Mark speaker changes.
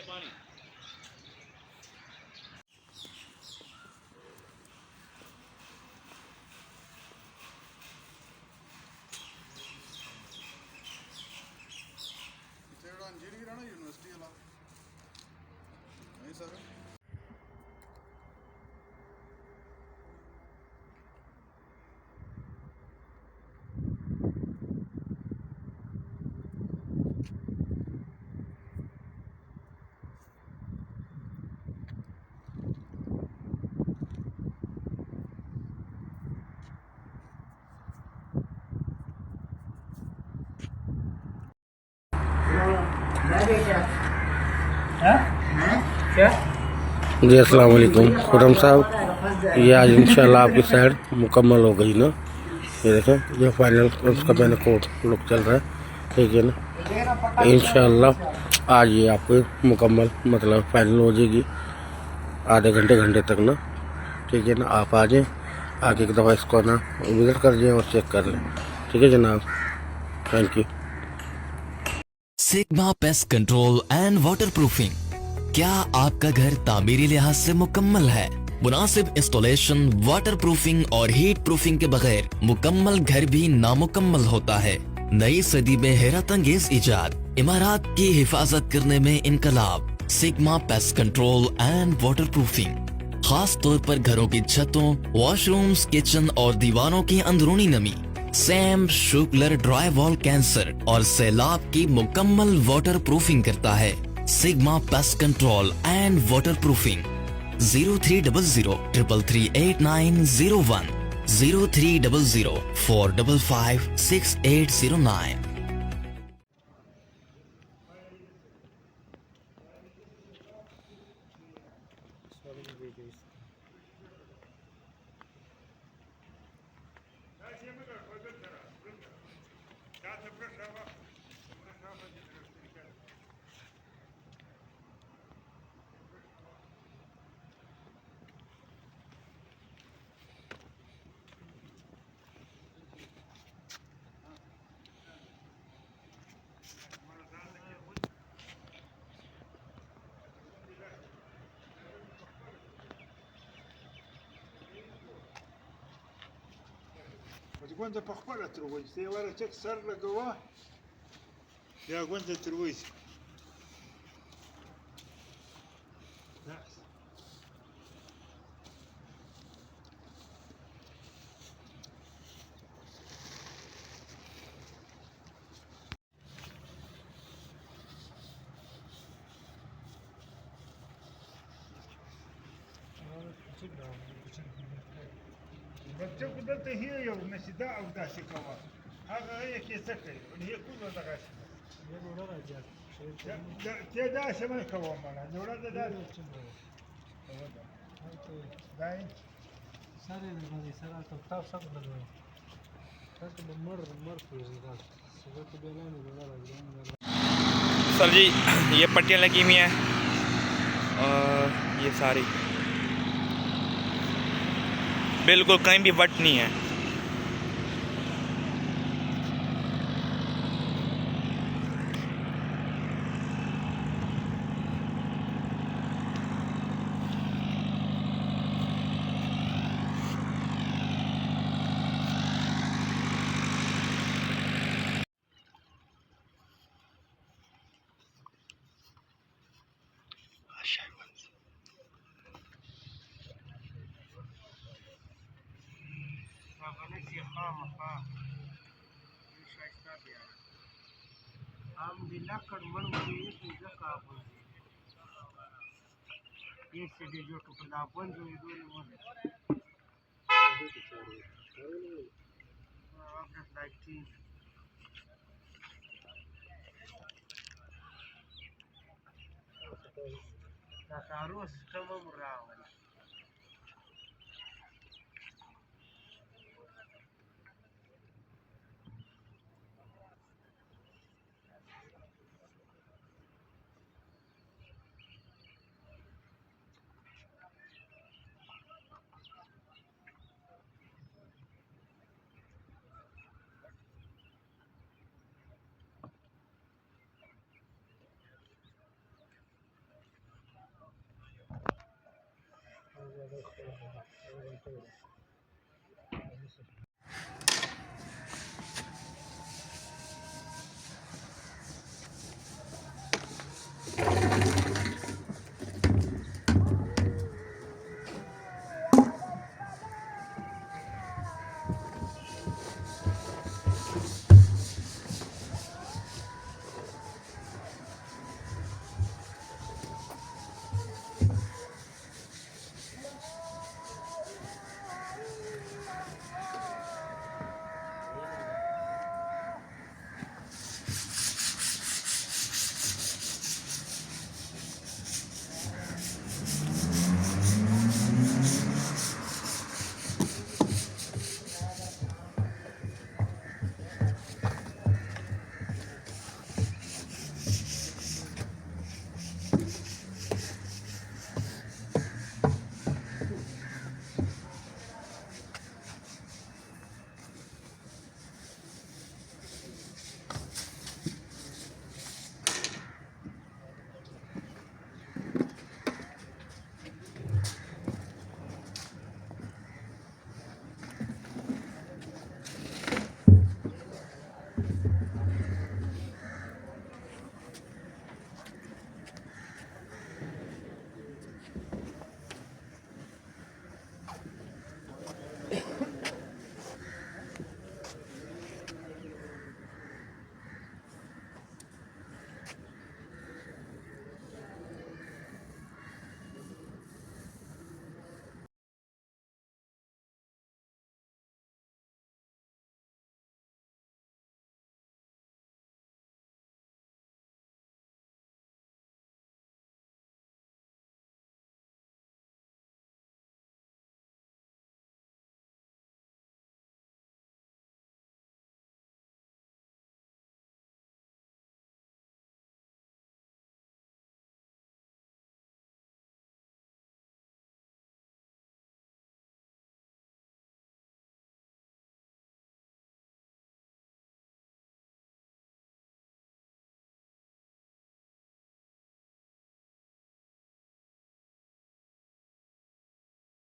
Speaker 1: Engineer है ना university वाला नहीं सर
Speaker 2: जी अस्सलाम वालेकुम खुरम साहब, ये आज इंशाल्लाह आपकी साइड मुकम्मल हो गई ना। ये देखें, ये फाइनल उसका मैंने कोट लुक चल रहा है, ठीक है ना। इंशाल्लाह आज ये आपको मुकम्मल मतलब फाइनल हो जाएगी आधे घंटे तक ना, ठीक है ना। आप आ जाएँ, आके एक दफ़ा इसको ना विजिट कर जाएँ और चेक कर लें, ठीक है जनाब। Thank you.
Speaker 3: Sigma pest control and water proofing. क्या आपका घर तामीरी लिहाज से मुकम्मल है? मुनासिब इंस्टॉलेशन, वाटर प्रूफिंग और हीट प्रूफिंग के बगैर मुकम्मल घर भी नामुकम्मल होता है। नई सदी में हैरत अंगेज इजाद, इमारत की हिफाजत करने में इनकलाब। Sigma pest control and water proofing खास तौर पर घरों की छतों, वॉशरूम्स, किचन और दीवारों की अंदरूनी नमी, सैम, शुगलर, ड्राई वॉल कैंसर और सैलाब की मुकम्मल वाटर प्रूफिंग करता है। Sigma pest control and water proofing 0300333891 0300455689।
Speaker 4: ګونده په خپله تروي چې وره چک سر لګوه یا ګونده تروي بچه کو دلته هي یو نشیده او داسې کوه هغه یې کې څه کوي هي کوزه دغه شي یې ډوړه راځي ته دا شمه کوه مړه ډوړه ده دا دای سره دغه سره تاسو څنګه لګوي تاسو به مر کوزه دا سره ته به نه ډوړه راځي
Speaker 5: sir जी ये पट्टियाँ लगी हुई हैं और ये सारी बिल्कुल कहीं भी वट नहीं है।
Speaker 4: हम बिना कड़मड़ हुए पूजा का बोल ये सीधे जो टुकड़ा बन जो दो बोल अब लाइटिंग का कारो सिस्टम में रहा है